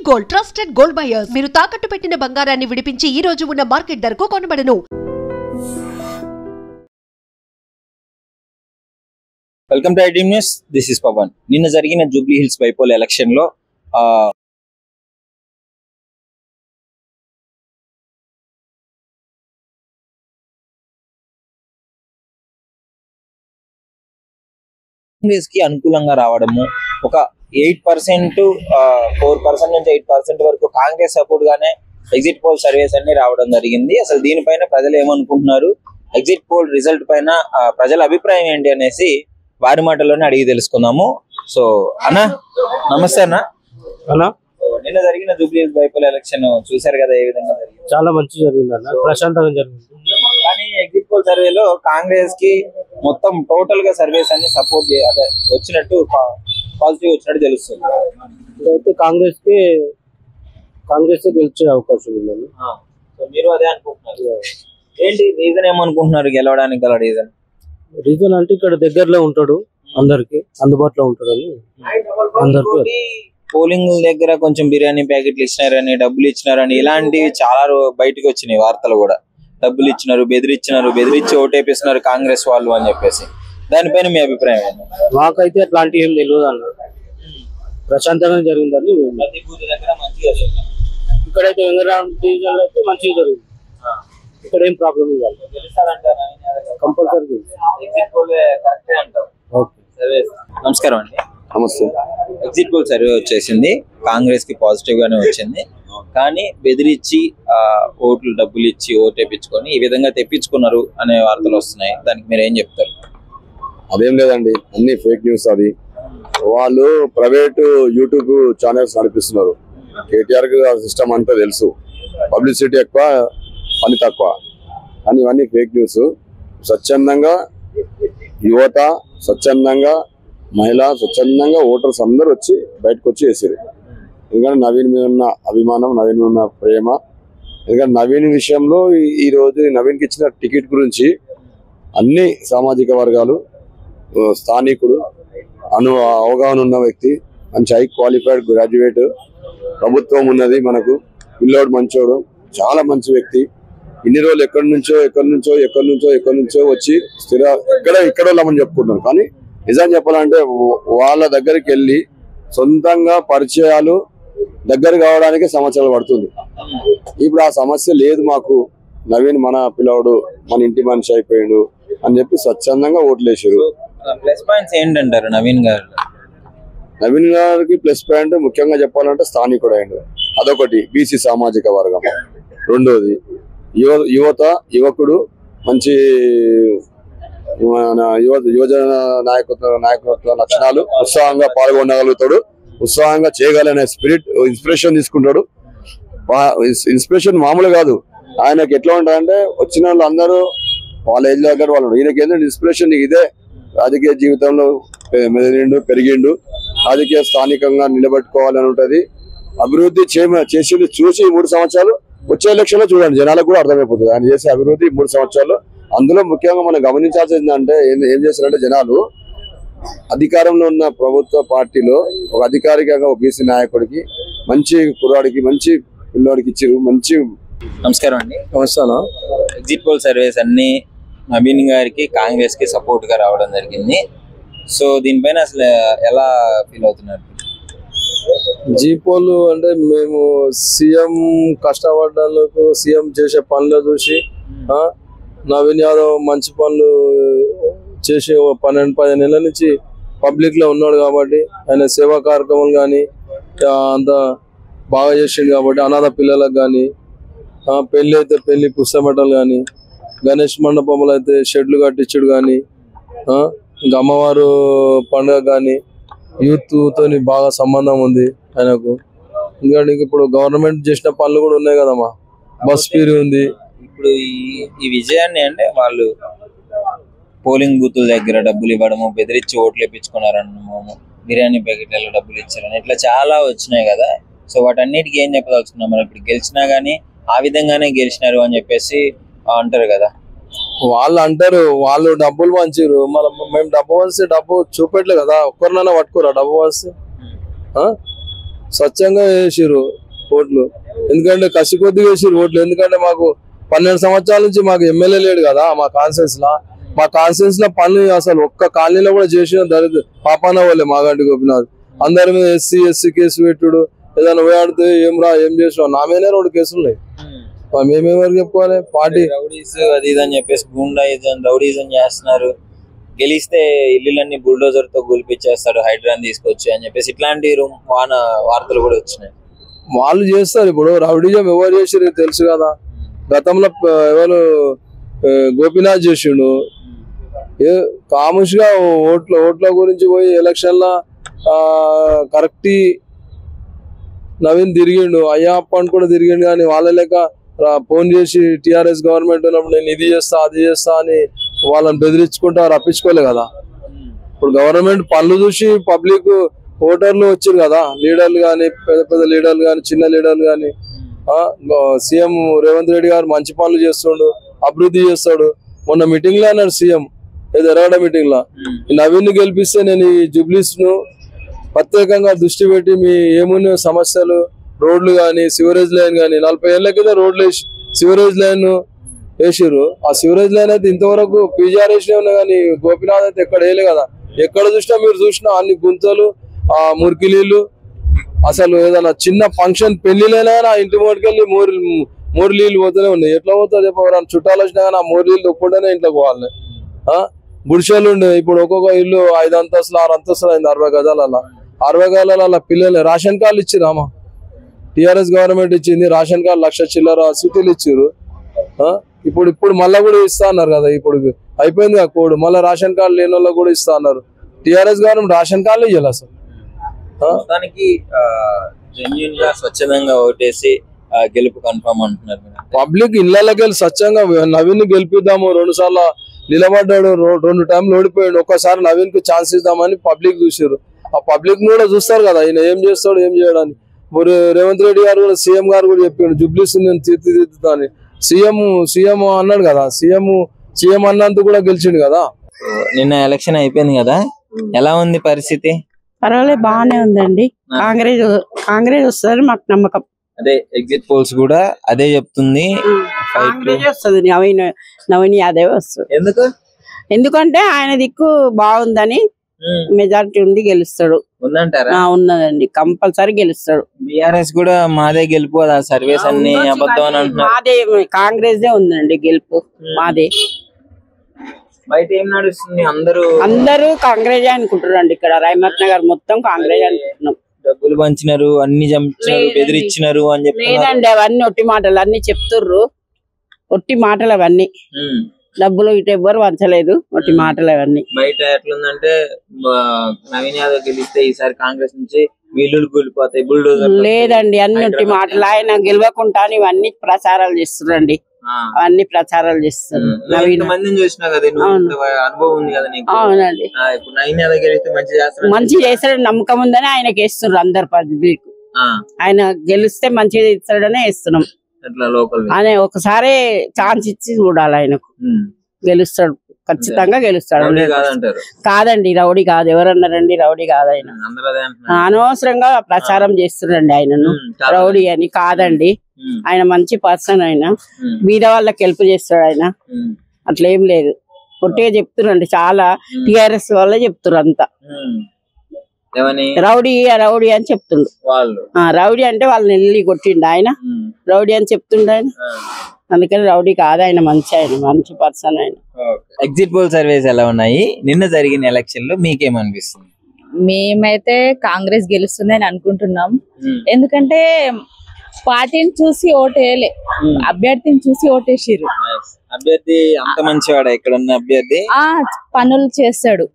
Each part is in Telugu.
గోల్డ్ ట్రస్టెడ్ గోల్డ్ బయర్స్ మీరు తాకట్టు పెట్టిన బంగారాన్ని విడిపించి ఈ రోజు ఉన్న మార్కెట్ ధరకు కొనబడను. Welcome to iDream news. This is Pavan. నిన్న జరిగిన జూబ్లీ హిల్స్ బైపోల్ ఎలక్షన్ లో కాంగ్రెస్ కి అనుకూలంగా రావడము, ఒక 8% 4% నుంచి 8% వరకు కాంగ్రెస్ సపోర్ట్ గానే ఎగ్జిట్ పోల్ సర్వేస్ అన్ని రావడం జరిగింది. అసలు దీనిపైన ప్రజలు ఏమనుకుంటున్నారు, ఎగ్జిట్ పోల్ రిజల్ట్ పైన ప్రజల అభిప్రాయం ఏంటి అనేసి వారి మాటల్లోనే అడిగి తెలుసుకుందాము. సో అన్నా నమస్తే అన్న. నిన్న జరిగిన జూబ్లీ హిల్స్ బైపోల్ ఎలక్షన్ చూసారు కదా, ఏ విధంగా జరిగింది? చాలా మంచి జరిగింది అన్న, ప్రశాంతంగా జరిగింది. కానీ ఎగ్జిట్ పోల్ సర్వేలో కాంగ్రెస్ కి మొత్తం టోటల్ గా సర్వేస్ అన్ని సపోర్ట్ అదే వచ్చినట్టు పాజిటివ్ వచ్చినట్టు తెలుస్తుంది. అయితే కాంగ్రెస్ గెలిచే అవకాశం ఉందండి. సో మీరు అదే అనుకుంటున్నారు. ఏంటి రీజన్ ఏమనుకుంటున్నారు గెలవడానికి గల రీజన్ అంటే ఇక్కడ దగ్గరలో ఉంటాడు, అందరికి అందుబాటులో ఉంటాడని అందరికి. పోలింగ్ దగ్గర కొంచెం బిర్యానీ ప్యాకెట్లు ఇచ్చినారని, డబ్బులు ఇచ్చినారని ఇలాంటివి చాలా బయటకు వచ్చినాయి వార్తలు కూడా. డబ్బులు ఇచ్చినారు, బెదిరించి ఓటేపిస్తున్నారు కాంగ్రెస్ వాళ్ళు అని చెప్పేసి. దానిపైన మీ అభిప్రాయం ఏంటి? మాకైతే అట్లాంటి ఏం తెలియదు అన్న, ప్రశాంతంగా జరిగిందని. ఇక్కడైతే వెంగరాం డివిజన్ అయితే మంచిగా జరిగింది, ఇక్కడ ఏం ప్రాబ్లం కాదు. కంపల్సరీ. నమస్కారం అండి. నమస్తే. ఎగ్జిట్ పోల్ సర్వే వచ్చేసింది, కాంగ్రెస్ కి పాజిటివ్ గానే వచ్చింది. కానీ బెదిరించి ఓట్లు డబ్బులు ఇచ్చి ఓటేపించుకొని ఈ విధంగా తెప్పించుకున్నారు అనే వార్తలు వస్తున్నాయి. దానికి మీరు ఏం చెప్తారు? అదేం లేదండి, అన్ని ఫేక్ న్యూస్. అది వాళ్ళు ప్రైవేట్ యూట్యూబ్ ఛానల్స్ నడిపిస్తున్నారు. కేటీఆర్ కి సిస్టమ్ అంతా తెలుసు, పబ్లిసిటీ ఎక్కువ, పని తక్కువ అని. ఇవన్నీ ఫేక్ న్యూస్. స్వచ్ఛందంగా యువత, స్వచ్ఛందంగా మహిళ, స్వచ్ఛందంగా ఓటర్స్ అందరూ వచ్చి బయటకు వచ్చి వేసారు. ఎందుకంటే నవీన్ మీద ఉన్న అభిమానం, నవీన్ మీద ఉన్న ప్రేమ. ఎందుకంటే నవీన్ విషయంలో ఈ రోజు నవీన్కి ఇచ్చిన టికెట్ గురించి అన్ని సామాజిక వర్గాలు, స్థానికుడు, అవగాహన ఉన్న వ్యక్తి, మంచి హై క్వాలిఫైడ్ గ్రాడ్యుయేట్, ప్రభుత్వం ఉన్నది మనకు, పిల్లోడు మంచోడు, చాలా మంచి వ్యక్తి. ఇన్ని రోజులు ఎక్కడి నుంచో వచ్చి ఎక్కడో లేమని చెప్పుకుంటున్నారు. కానీ నిజం చెప్పాలంటే వాళ్ళ దగ్గరికి వెళ్ళి సొంతంగా పరిచయాలు దగ్గర కావడానికి సంవత్సరాలు పడుతుంది. ఇప్పుడు ఆ సమస్య లేదు మాకు. నవీన్ మన పిల్లవాడు, మన ఇంటి మనిషి అయిపోయాడు అని చెప్పి స్వచ్ఛందంగా ఓట్లేసారు. ప్లస్ పాయింట్స్ ఏంటంటారు నవీన్ గారు? నవీన్ గారికి ప్లస్ పాయింట్ ముఖ్యంగా చెప్పాలంటే స్థానికుడు అయ్యాడు, అదొకటి. బీసీ సామాజిక వర్గం. రెండోది యువకుడు, మంచి యువజన నాయకత్వ లక్షణాలు, ఉత్సాహంగా పాల్గొనగలుగుతాడు, ఉత్సాహంగా చేయగలనే స్పిరిట్, ఇన్స్పిరేషన్ తీసుకుంటాడు. ఇన్స్పిరేషన్ మామూలు కాదు. ఆయనకి ఎట్లా ఉంటుందంటే వచ్చిన వాళ్ళు అందరూ వాళ్ళ ఏజ్ దగ్గర వాళ్ళు. ఈయనకి ఏంటంటే ఇన్స్పిరేషన్, ఇదే రాజకీయ జీవితంలో పెరిగిండు, రాజకీయ స్థానికంగా నిలబెట్టుకోవాలని ఉంటది. అభివృద్ధి చేసి చూసి 3 సంవత్సరాలు వచ్చే ఎలక్షన్ లో చూడండి, జనాలకు కూడా అర్థమైపోతుంది ఆయన చేసే అభివృద్ధి 3 సంవత్సరాలు. అందులో ముఖ్యంగా మనం గమనించాల్సింది అంటే ఏం చేస్తారంటే, జనాలు అధికారంలో ఉన్న ప్రభుత్వ పార్టీలో ఒక అధికారికంగా బీసీ నాయకుడికి, మంచి కుర్రాడికి, మంచి పిల్లోడికి ఇచ్చారు. మంచి. నమస్కారం అండి. నమస్కారం. ఎగ్జిట్ పోల్ సర్వేస్ అన్ని నవీన్ గారికి, కాంగ్రెస్ కి సపోర్ట్ గా రావడం జరిగింది. సో దీనిపైన అసలు ఎలా ఫీల్ అవుతున్నారు? జీపోలు అంటే మేము సీఎం కష్టపడ్డానికి, సీఎం చేసే పనులు చూసి నవీన్ యాదవ్ మంచి పనులు చేసి 12-15 నెలల నుంచి పబ్లిక్ లో ఉన్నాడు కాబట్టి, ఆయన సేవా కార్యక్రమాలు కానీ అంత బాగా చేసిండు కాబట్టి, అనాథ పిల్లలకు కానీ, పెళ్లి అయితే పెళ్లి పుస్తమటలు కానీ, గణేష్ మండపంలో అయితే షెడ్లు కట్టించుడు కానీ, ఇంకా అమ్మవారు పండుగ కానీ, యూత్ తోని బాగా సంబంధం ఉంది ఆయనకు. ఎందుకంటే ఇప్పుడు గవర్నమెంట్ చేసిన పనులు కూడా ఉన్నాయి కదమ్మా, బస్ ఫీరీ ఉంది. ఇప్పుడు ఈ విజయాన్ని అంటే వాళ్ళు పోలింగ్ బూతుల దగ్గర డబ్బులు ఇవ్వడము, బెదిరించి ఓట్లు వేయించుకున్నారన్నము, బిర్యానీ ప్యాకెట్లలో డబ్బులు ఇచ్చారని, ఇట్లా చాలా వచ్చినాయి కదా. సో వాటన్నిటికీ ఏం చెప్పదలుచుకున్నాం? మనం ఇప్పుడు గెలిచినా గానీ ఆ విధంగానే గెలిచినారు అని చెప్పేసి అంటారు కదా. వాళ్ళు అంటారు, వాళ్ళు డబ్బులు పంచారు, మేము డబ్బు పంచి డబ్బు చూపెట్టలే కదా. ఒక్కరినైనా పట్టుకోరా డబ్బు పంచి? స్వచ్ఛంగా వేసిర్రు ఓట్లు. ఎందుకంటే కసి కొద్దిగా వేసిర్రు ఓట్లు. ఎందుకంటే మాకు 12 సంవత్సరాల నుంచి మాకు ఎమ్మెల్యే లేడు కదా మా కాన్ఫరెన్స్ లో పనులు అసలు ఒక్క కాలనీలో కూడా చేసిన దరిద్ర పాపాన వాళ్ళే మాగంటి గోపినాథ్. అందరి మీద ఎస్సీ కేసు పెట్టుడు, ఏదైనా పోయాడితే ఏం చేసినావు, నా మీదనే 2 కేసులు ఉన్నాయి. మేమేమని చెప్పుకోవాలి? పార్టీ రౌడీస్ అది ఇది అని చెప్పేసి రౌడీజం చేస్తున్నారు, గెలిస్తే ఇల్లులన్నీ బుల్డోజర్ తో కూల్పిచ్చేస్తాడు హైడ్రాన్ తీసుకొచ్చి అని చెప్పేసి ఇట్లాంటి వార్తలు కూడా వచ్చినాయి. వాళ్ళు చేస్తారు. ఇప్పుడు రౌడీజం ఎవరు చేసిరు తెలుసు కదా. గతంలో ఎవరు గోపీనాథ్ చేసిండు. కాముష్గా ఓట్ల గురించి పోయి ఎలక్షన్ లా కరెక్ట్ నవీన్ తిరిగిండు, అయ్యప్ప అని కూడా తిరిగిండు. కానీ వాళ్ళ లెక్క ఫోన్ చేసి టిఆర్ఎస్ గవర్నమెంట్ ఉన్నప్పుడు నేను ఇది చేస్తా అది చేస్తా అని వాళ్ళని బెదిరించుకుంటా రప్పించుకోలే కదా. ఇప్పుడు గవర్నమెంట్ పనులు చూసి పబ్లిక్ ఓటర్లు వచ్చారు కదా, లీడర్లు కానీ పెద్ద లీడర్లు కానీ చిన్న లీడర్లు కానీ. సీఎం రేవంత్ రెడ్డి గారు మంచి పనులు చేస్తుండు, అభివృద్ధి చేస్తాడు. మొన్న మీటింగ్ లో అన్నాడు సీఎం, ఎర్రగడ్డ మీటింగ్ లో, నవీన్ గెలిపిస్తే నేను ఈ జూబ్లీస్ ను ప్రత్యేకంగా దృష్టి పెట్టి మీ ఏమున్న సమస్యలు, రోడ్లు కానీ సివరేజ్ లైన్ కానీ 40 ఏళ్ల కింద రోడ్లు సివరేజ్ లైన్ వేసిర్రు. ఆ సివరేజ్ లైన్ అయితే ఇంతవరకు పీజీఆర్ వేసినా ఉన్నా కానీ గోపీనాథ్ అయితే ఎక్కడ వేయలే కదా. ఎక్కడ చూసినా మీరు చూసినా అన్ని గుంతలు, మురికి నీళ్లు. అసలు ఏదైనా చిన్న ఫంక్షన్ పెళ్లిలైనా ఆ ఇంటి మోటుకెళ్ళి మోరు నీళ్ళు పోతూనే ఉన్నాయి. ఎట్లా పోతుంది ఎవరైనా చుట్టాలు వచ్చినా కానీ ఆ మోరు నీళ్ళు ఒప్పుకుంటేనే ఇంట్లోకి పోవాలి. గుడిసెలు ఉండే, ఇప్పుడు ఒక్కొక్క ఇల్లు 5 అంతస్తులు 6 అంతస్తులు అయింది. 60 గజాలలో 60 గజాల పిల్లలు రేషన్ కార్డులు ఇచ్చిరామా, టిఆర్ఎస్ గవర్నమెంట్ ఇచ్చింది. రేషన్ కార్డు 1,00,000 చిల్లర సిటీలు ఇచ్చారు. ఇప్పుడు మళ్ళా కూడా ఇస్తా అన్నారు కదా. ఇప్పుడు అయిపోయింది ఆ కోడ్, మళ్ళీ రేషన్ కార్డు లేని వాళ్ళకి కూడా ఇస్తా అన్నారు. టిఆర్ఎస్ గవర్నమెంట్ రేషన్ కార్డులు ఇవ్వాలి అసలు. మొత్తానికి జెన్యూన్ గా స్వచ్ఛందంగా ఓటేసి గెలుపు కన్ఫర్మ్ అంటున్నారు. పబ్లిక్ ఇళ్లకి వెళ్ళి స్వచ్ఛంగా నవీన్ గెలిపిద్దాము, 2 సార్లు నిలబడ్డాడు, 2 టైంలు ఓడిపోయాడు, ఒక్కసారి నవీన్ కు ఛాన్స్ ఇద్దామని పబ్లిక్ చూసారు. ఆ పబ్లిక్ కూడా చూస్తారు కదా ఈయన ఏం చేస్తాడు ఏం చేయడానికి. మరి రేవంత్ రెడ్డి గారు కూడా సీఎం గారు కూడా చెప్పాడు జూబ్లీస్ నేను తీర్చిదిద్దుతా అని. సీఎం అన్నాడు కదా, సీఎం అన్నందుకు కూడా గెలిచిండు కదా. నిన్న ఎలక్షన్ అయిపోయింది కదా, ఎలా ఉంది పరిస్థితి? పర్వాలేదు, బాగానే ఉందండి. కాంగ్రెస్ వస్తుంది మాకు నమ్మకం. అదే ఎగ్జిట్ పోల్స్ కూడా అదే చెప్తుంది, కాంగ్రెస్ వస్తుంది, నవీన్ యాదవ్ వస్తుంది. ఎందుకంటే ఆయన దిక్కు బాగుందని మెజారిటీ ఉంది, గెలుస్తాడు. ఉందంటారా? ఉన్నదండి, కంపల్సరీ గెలుస్తాడు. బిఆర్ఎస్ కూడా మాదే గెలుపు, సర్వేస్ అన్ని అబద్ధం అని అంటున్నారు. మాదే, కాంగ్రెస్ దే ఉందండి గెలుపు, మాదే. బయట ఏం నడుస్తుంది? అందరూ కాంగ్రెస్ అనుకుంటున్నారండి. ఇక్కడ రైమత్ నగర్ మొత్తం కాంగ్రెస్ అనుకుంటున్నాం. డబ్బులు పంచినారు, అన్ని చంపినారు, బెదిరించినారు అని చెప్పి. లేదండి, అవన్నీ ఒట్టి మాటలు, అన్ని చెప్తుర్రు, ఒట్టి మాటలు అవన్నీ. డబ్బులు ఇటు ఎవ్వరు వంచలేదు, ఒట్టి మాటలు అవన్నీ. బయట ఎట్లుందంటే నవీన్ యాదవ్ గెలిస్తే ఈసారి కాంగ్రెస్ నుంచి వీళ్ళు కూలిపోతాయి, బుల్డోజర్. లేదండి, అన్ని ఒట్టి మాటలు. ఆయన గెలవకుండా ఇవన్నీ ప్రచారాలు చేస్తున్నారండి, అవన్నీ ప్రచారాలు చేస్తారు. మందిని చూసినా కదా, అనుభవం ఉంది కదా నీకు. అవునండి, ఇప్పుడు నవీన్ యాదవ్ గెలిస్తే మంచి చేస్తాడని నమ్మకం ఉందని ఆయనకి వేస్తున్నారు అందరు పబ్లిక్. ఆయన గెలిస్తే మంచిగా ఇస్తాడనే వేస్తున్నాం. ఆయన ఒకసారి ఛాన్స్ ఇచ్చి చూడాలి, ఆయనకు గెలుస్తాడు, ఖచ్చితంగా గెలుస్తాడు. కాదండి, రౌడీ కాదు. ఎవరన్నారండి రౌడీ కాదు ఆయన? అనవసరంగా ప్రచారం చేస్తున్నారండి ఆయనను రౌడీ అని. కాదండి, ఆయన మంచి పర్సన్. ఆయన బీద వాళ్ళకి హెల్ప్ చేస్తాడు ఆయన, అట్లేం లేదు. పొట్టిగా చెప్తున్నారండి, చాలా టిఆర్ఎస్ వల్ల చెప్తున్నారు అంతా. రౌడీ రౌడీ అని చెప్తుండు వాళ్ళు. రౌడీ అంటే వాళ్ళని వెళ్ళి కొట్టిండు ఆయన, రౌడీ అని చెప్తుండ ఆయన. అందుకని రౌడీ కాదు ఆయన, మంచి పర్సన్ ఆయన. ఎగ్జిట్ పోల్ సర్వేస్ ఎలా ఉన్నాయి? నిన్న జరిగిన ఎలక్షన్ లో మీకేమనిపిస్తుంది? మేమైతే కాంగ్రెస్ గెలుస్తుంది అని అనుకుంటున్నాం. ఎందుకంటే పార్టీని చూసి ఓటేయలే, అభ్యర్థిని చూసి ఓటేసిర్రు. అభ్యర్థి అంత మంచివాడా? ఇక్కడ ఉన్న అభ్యర్థి పనులు చేస్తాడు,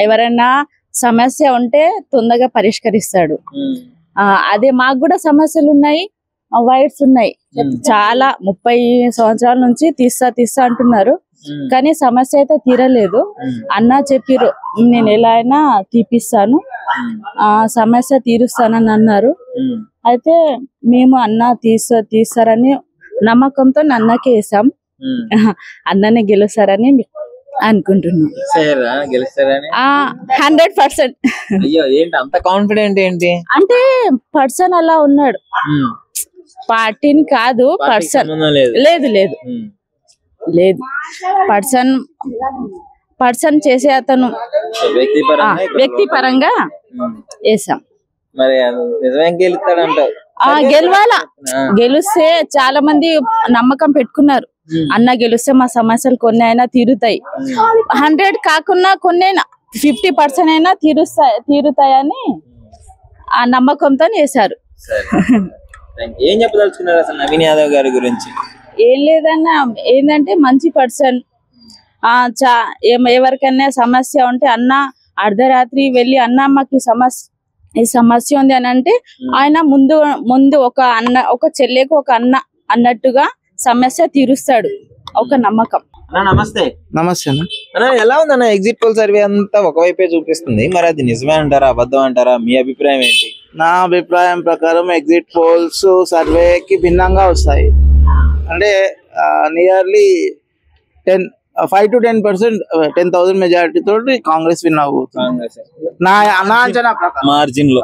ఎవరైనా సమస్య ఉంటే తొందరగా పరిష్కరిస్తాడు. అదే మాకు కూడా సమస్యలు ఉన్నాయి, వైర్స్ ఉన్నాయి చాలా. 30 సంవత్సరాల నుంచి తీస్తా అంటున్నారు, కానీ సమస్య అయితే తీరలేదు. అన్న చెప్పిరు, నేను ఎలా అయినా తీపిస్తాను, సమస్య తీరుస్తానని అన్నారు. అయితే మేము అన్న తీస్తారని నమ్మకంతో అన్నకే వేసాం, అన్ననే గెలుస్తారని అనుకుంటున్నాం. గెలుస్తారని 100%. అయ్యో ఏంటి అంత కాన్ఫిడెంట్ ఏంటి? అంటే పర్సన్ అలా ఉన్నాడు, పార్టీని కాదు, పర్సన్. లేదు లేదు లేదు, పర్సన్ చేసే అతను వ్యక్తిపరంగా వేసాం. మరి నిజమే గెలుస్తాడంటావు? గెలవాలా, గెలిస్తే చాలా మంది నమ్మకం పెట్టుకున్నారు, అన్న గెలిస్తే మా సమస్యలు కొన్ని అయినా తీరుతాయి, 100 కాకున్నా కొన్నైనా 50% అయినా తీరుతాయని ఆ నమ్మకంతో వేశారు. ఏం చెప్పదలుచుకున్నారు అసలు నవీన్ యాదవ్ గారి గురించి? ఏం లేదన్నా, ఏంటంటే మంచి పర్సన్. ఎవరికైనా సమస్య ఉంటే అన్న అర్ధరాత్రి వెళ్ళి అన్న మాకు ఈ సమస్య ఉంది అని అంటే ఆయన ముందు ఒక చెల్లెకు ఒక అన్న అన్నట్టుగా సమస్య తీరుస్తాడు, ఒక నమ్మకం. నమస్తే. నమస్తే అన్న, ఎలా ఉందన్న ఎగ్జిట్ పోల్ సర్వే అంతా ఒకవైపే చూపిస్తుంది, మరి అది నిజమే అంటారా అబద్ధం అంటారా? మీ అభిప్రాయం ఏంటి? నా అభిప్రాయం ప్రకారం ఎగ్జిట్ పోల్స్ సర్వేకి భిన్నంగా వస్తాయి. అంటే నియర్లీ 5 to 10%, 10,000 మెజారిటీ తోటి కాంగ్రెస్ విన్ అవుతుంది నా అంచనా ప్రకారం. మార్జిన్ లో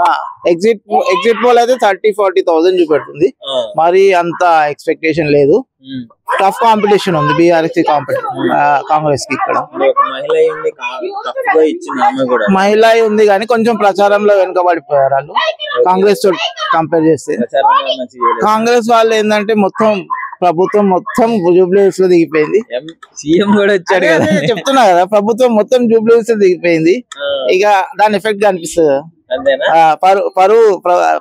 ఎగ్జిట్ పోల్ అయితే 30-40,000 చూపెడుతుంది, మరి అంత ఎక్స్పెక్టేషన్ లేదు. టఫ్ కాంపిటీషన్ ఉంది బీఆర్ఎస్ కాంగ్రెస్ కి. ఇక్కడ మహిళ ఉంది కానీ కొంచెం ప్రచారంలో వెనుకబడిపోయారు వాళ్ళు కాంగ్రెస్ తో కంపేర్ చేస్తే. కాంగ్రెస్ వాళ్ళు ఏంటంటే ప్రభుత్వం మొత్తం జూబ్లీహిల్స్ లో దిగిపోయింది. సీఎం కూడా వచ్చాడు కదా, చెప్తున్నా కదా, ప్రభుత్వం మొత్తం జూబ్లీహిల్స్ లో దిగిపోయింది. ఇక దాని ఎఫెక్ట్ కనిపిస్తుంది.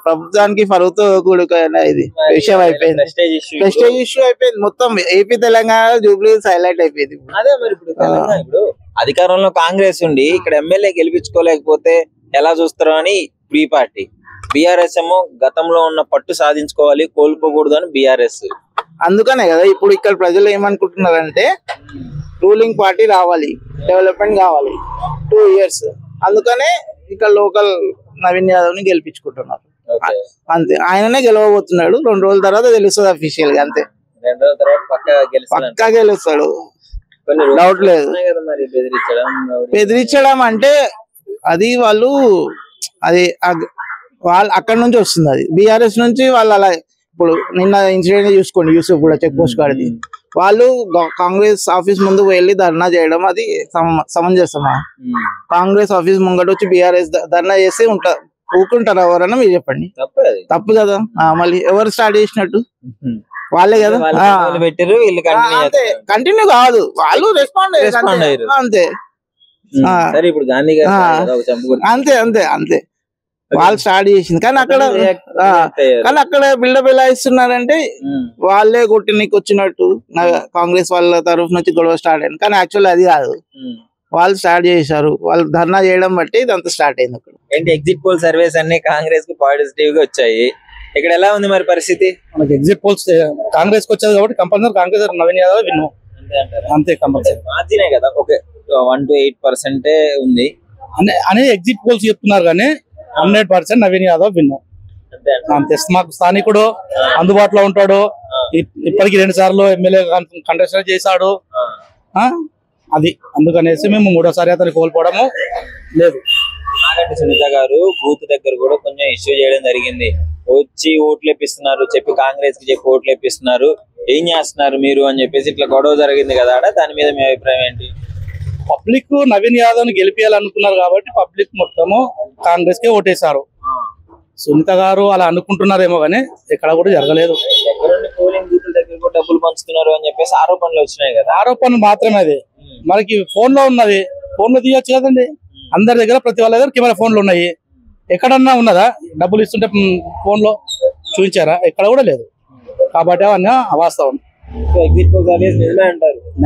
ప్రభుత్వానికి పరువుతో కూడుకున్న ఇది విషయం అయిపోయింది, ప్రెస్టేజ్ ఇష్యూ అయిపోయింది. మొత్తం ఏపీ తెలంగాణ జూబ్లీహిల్స్ హైలైట్ అయిపోయింది. అదే మరి ఇప్పుడు అధికారంలో కాంగ్రెస్ ఉండి ఇక్కడ ఎమ్మెల్యే గెలిపించుకోలేకపోతే ఎలా చూస్తారు అని ప్రీ పార్టీ. బీఆర్ఎస్ ఏమో గతంలో ఉన్న పట్టు సాధించుకోవాలి, కోల్పోకూడదు అని బీఆర్ఎస్. అందుకనే కదా ఇప్పుడు ఇక్కడ ప్రజలు ఏమనుకుంటున్నారంటే రూలింగ్ పార్టీ రావాలి, డెవలప్మెంట్ కావాలి 2 years. అందుకనే ఇక్కడ లోకల్ నవీన్ యాదవ్ ని గెలిపించుకుంటున్నారు అంతే. ఆయననే గెలవబోతున్నాడు, 2 రోజుల తర్వాత తెలుస్తుంది అఫీషియల్ గా. అంతే, 2 రోజుల తర్వాత పక్కా గెలుస్తాడు, డౌట్ లేదు. బెదిరించడం అంటే అది వాళ్ళు అక్కడ నుంచి వస్తుంది, అది బీఆర్ఎస్ నుంచి వాళ్ళు. అలా ఇప్పుడు నిన్న ఇన్సిడెంట్ చూసుకోండి, యూసుఫ్ కూడా చెక్ పోస్ట్ కాడిది. వాళ్ళు కాంగ్రెస్ ఆఫీస్ ముందు వెళ్ళి ధర్నా చేయడం అది సమంజసమా? కాంగ్రెస్ ఆఫీస్ ముంగట వచ్చి బీఆర్ఎస్ ధర్నా చేసి ఊరుకుంటారా ఎవరన్నా? మీరు చెప్పండి. తప్పు కదా. మళ్ళీ ఎవరు స్టార్ట్ చేసినట్టు? వాళ్ళే కదా. కంటిన్యూ కాదు, వాళ్ళు రెస్పాండ్ అయ్యారు అంతే. అంతే అంతే అంతే వాళ్ళు స్టార్ట్ చేసింది. కానీ అక్కడ బిల్డప్ ఎలా ఇస్తున్నారంటే వాళ్ళే కొట్టినకి వచ్చినట్టు కాంగ్రెస్ వాళ్ళ తరఫు నుంచి గొడవ స్టార్ట్ అయింది. కానీ యాక్చువల్ అది కాదు, వాళ్ళు స్టార్ట్ చేశారు. వాళ్ళు ధర్నా చేయడం బట్టి ఇదంతా స్టార్ట్ అయింది. అక్కడ ఏంటి ఎగ్జిట్ పోల్ సర్వేస్ అన్ని కాంగ్రెస్ కు పాజిటివ్ గా వచ్చాయి. ఇక్కడ ఎలా ఉంది మరి పరిస్థితి? మనకి ఎగ్జిట్ పోల్స్ కాంగ్రెస్ కి వచ్చేది కాబట్టి కంపల్సరీ కాంగ్రెస్ నవీన్ యాదవ్ విన్ను అంతే. కంపల్సరీ మార్జినే కదా, ఓకే 1 to 8% ఉంది అని ఎగ్జిట్ పోల్స్ చెప్తున్నారు, కానీ 100% నవీన్ యాదవ్ విన్ను అంతే. మాకు స్థానికుడు అందుబాటులో ఉంటాడు, ఇప్పటికి 2 సార్లు ఎమ్మెల్యే కంటెస్ట్ చేశాడు. అది అందుకనేసి మేము 3వ సారి అతను కోల్పోవడము లేదు. నాగంటి సునీత గారు బూత్ దగ్గర కూడా కొంచెం ఇష్యూ చేయడం జరిగింది. వచ్చి ఓట్లు ఇప్పిస్తున్నారు చెప్పి కాంగ్రెస్ కి చెప్పి ఓట్లు ఇప్పిస్తున్నారు, ఏం చేస్తున్నారు మీరు అని చెప్పేసి ఇట్లా గొడవ జరిగింది కదా. దాని మీద మీ అభిప్రాయం ఏంటి? పబ్లిక్ నవీన్ యాదవ్ ని గెలిపించాలనుకున్నారు కాబట్టి పబ్లిక్ మొత్తము కాంగ్రెస్ కే ఓటేశారు. సునీత గారు అలా అనుకుంటున్నారేమో కానీ ఎక్కడ కూడా జరగలేదు. పోలింగ్ బూతుల దగ్గర కూడా డబ్బులు పంచుతున్నారు అని చెప్పేసి ఆరోపణలు వచ్చినాయి కదా. ఆరోపణలు మాత్రమే, అది మనకి ఫోన్ లో ఉన్నది, ఫోన్ లో తీయొచ్చు కదండి. అందరి దగ్గర ప్రతి వాళ్ళ దగ్గర కెమెరా ఫోన్లు ఉన్నాయి. ఎక్కడన్నా ఉన్నదా డబ్బులు ఇస్తుంటే ఫోన్ లో చూపించారా? ఎక్కడ కూడా లేదు. కాబట్టి అవన్నీ అవాస్తవం.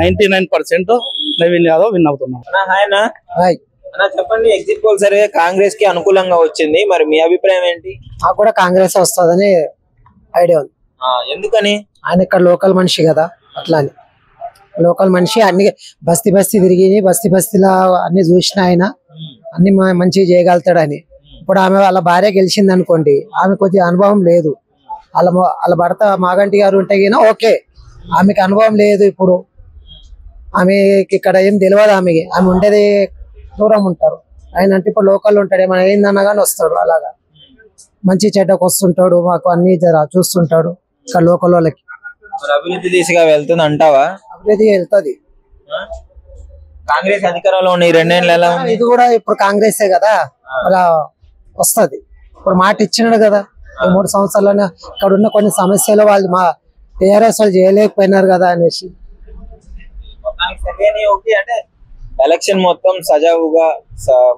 99% నవీన్ యాదవ్ విన్ అవుతున్నారు. చెప్పండి, ఎగ్జిట్ పోల్ సర్వే కాంగ్రెస్ కి అనుకూలంగా వచ్చింది, మరి మీ అభిప్రాయం ఏంటి? నాకు కూడా కాంగ్రెస్ వస్తుందని ఐడియా ఉంది. ఎందుకని? ఆయన ఇక్కడ లోకల్ మనిషి కదా, అట్లా అని లోకల్ మనిషి అన్ని బస్తీ తిరిగి బస్తీలో అన్ని చూసిన ఆయన అన్ని మంచిగా చేయగలుగుతాడని. ఇప్పుడు ఆమె వాళ్ళ భార్య గెలిచింది అనుకోండి, ఆమె కొద్దిగా అనుభవం లేదు. వాళ్ళ భర్త మాగంటి గారు ఉంటే ఓకే, ఆమెకి అనుభవం లేదు. ఇప్పుడు ఆమెకి ఇక్కడ ఏం తెలియదు. ఆమె ఉండేది దూరం ఉంటారు. ఆయన అంటే ఇప్పుడు లోకల్ ఉంటాడు, ఏమైనా ఏందన్నా కానీ వస్తాడు. అలాగా మంచి చెడ్డకు వస్తుంటాడు, మాకు అన్ని చూస్తుంటాడు. ఇక్కడ లోకల్ వాళ్ళకి అభివృద్ధి దిశగా వెళ్తుంది అంటావా? అభివృద్ధి వెళ్తుంది. కాంగ్రెస్ అధికారంలో ఉన్న ఈ 2 ఏళ్ళు ఎలా ఉంది? ఇది కూడా ఇప్పుడు కాంగ్రెసే కదా, అలా వస్తది. ఇప్పుడు మాట ఇచ్చినాడు కదా, ఈ 3 సంవత్సరాల్లోనే ఇక్కడ ఉన్న కొన్ని సమస్యలు వాళ్ళు మా టీఆర్ఎస్ వాళ్ళు చేయలేకపోయినారు కదా అనేసి. అంటే ఎలక్షన్ మొత్తం సజావుగా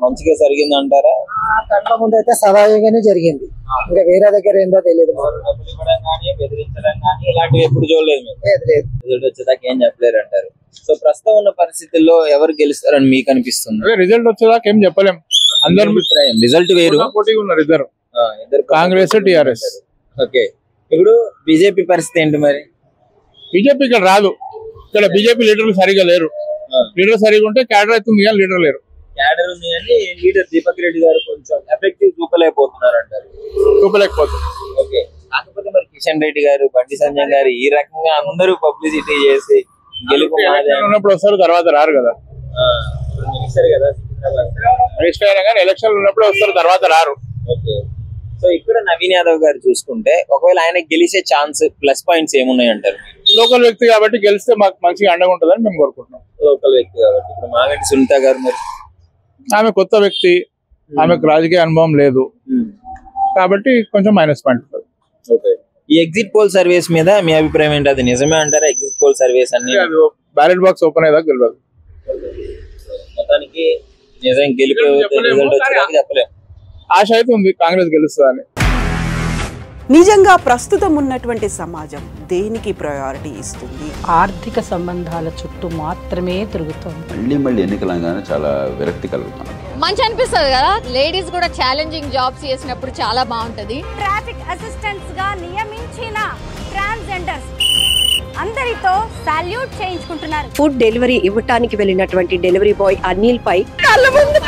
మంచిగా జరిగింది అంటారా? కళ్ళ ముందు అయితే సజావుగానే జరిగింది. ఇంకా వేరే దగ్గర ఏందో తెలియదు. డబ్బులు ఇవ్వడం కానీ బెదిరించడం కానీ ఇలాంటివి ఎప్పుడు చూడలేదు. రిజల్ట్ వచ్చేదాకా ఏం చెప్పలేరు అంటారు. సో ప్రస్తుతం ఉన్న పరిస్థితుల్లో ఎవరు గెలుస్తారని మీకు అనిపిస్తుంది? రిజల్ట్ వచ్చేదాకా ఏం చెప్పలేం. అందరూ రిజల్ట్ వేరు, పోటీగా ఉన్నారు ఇద్దరు కాంగ్రెస్ టీఆర్ఎస్. ఓకే, ఇప్పుడు బీజేపీ పరిస్థితి ఏంటి మరి? బీజేపీ ఇక్కడ రాదు. ఇక్కడ బీజేపీ లీడర్లు సరిగా లేరు. లీడర్ సరిగా ఉంటే క్యాడర్ అవుతుంది కానీ లీడర్ లేరు. క్యాడర్ ఉంది కానీ లీడర్ దీపక్ రెడ్డి గారు కొంచెం ఎఫెక్టివ్ చూపలేకపోతున్నారు అంటారు. ఓకే, కాకపోతే మరి కిషన్ రెడ్డి గారు, బండి సంజయ్ గారు ఈ రకంగా అందరూ పబ్లిసిటీ చేసి గెలుపు ఉన్నప్పుడు వస్తారు, తర్వాత రారు కదా. మినిస్టర్ కదా మినిస్టర్ అయినా కానీ ఎలక్షన్ ఉన్నప్పుడు వస్తారు, తర్వాత రారు. ఓకే, సో ఇక్కడ నవీన్ యాదవ్ గారు చూసుకుంటే ఒకవేళ ఆయన గెలిచే ఛాన్స్ ప్లస్ పాయింట్స్ ఏమున్నాయి అంటారు? లోకల్ వ్యక్తి కాబట్టి గెలిస్తే మాకు మంచిగా అండగా ఉంటుందని మేము కోరుకుంటున్నాం. లోకల్ వ్యక్తి కాబట్టి ఇప్పుడు మాగంటి సునీత గారు మరి ఆమె కొత్త వ్యక్తి, ఆమెకు రాజకీయ అనుభవం లేదు కాబట్టి కొంచెం మైనస్ పాయింట్. ఓకే, ఈ ఎగ్జిట్ పోల్ సర్వేస్ మీద మీ అభిప్రాయం ఏంటి? అది నిజమే అంటారా? ఎగ్జిట్ పోల్ సర్వేస్ అన్ని బ్యాలెట్ బాక్స్ ఓపెన్ అయ్యేదాకా గెలవదు. మొత్తానికి నిజం గెలిపే రిజల్ట్ వచ్చేదాకా చెప్పలేము. ఆశ అయితే ఉంది కాంగ్రెస్ గెలుస్తుందని. నిజంగా ప్రస్తుతం ఉన్నటువంటి సమాజం దేనికి ప్రయారిటీ ఇస్తుంది? ఆర్థిక సంబంధాల చుట్టూ మాత్రమే తిరుగుతుంది. మళ్ళీ ఎన్నికలంగానే చాలా విరక్తి కలుగుతాం. మంచి అనిపిస్తుంది కదా, లేడీస్ కూడా ఛాలెంజింగ్ జాబ్స్ చేసినప్పుడు చాలా బాగుంటది. ట్రాఫిక్ అసిస్టెంట్స్ గా నియమించిన ట్రాన్స్జెండర్స్ అందరితో సాల్యూట్ చేయించుకుంటున్నారు. ఫుడ్ డెలివరీ ఇవ్వటానికి వెళ్ళినటువంటి డెలివరీ బాయ్ అనిల్ పై కళ్ళ ముందు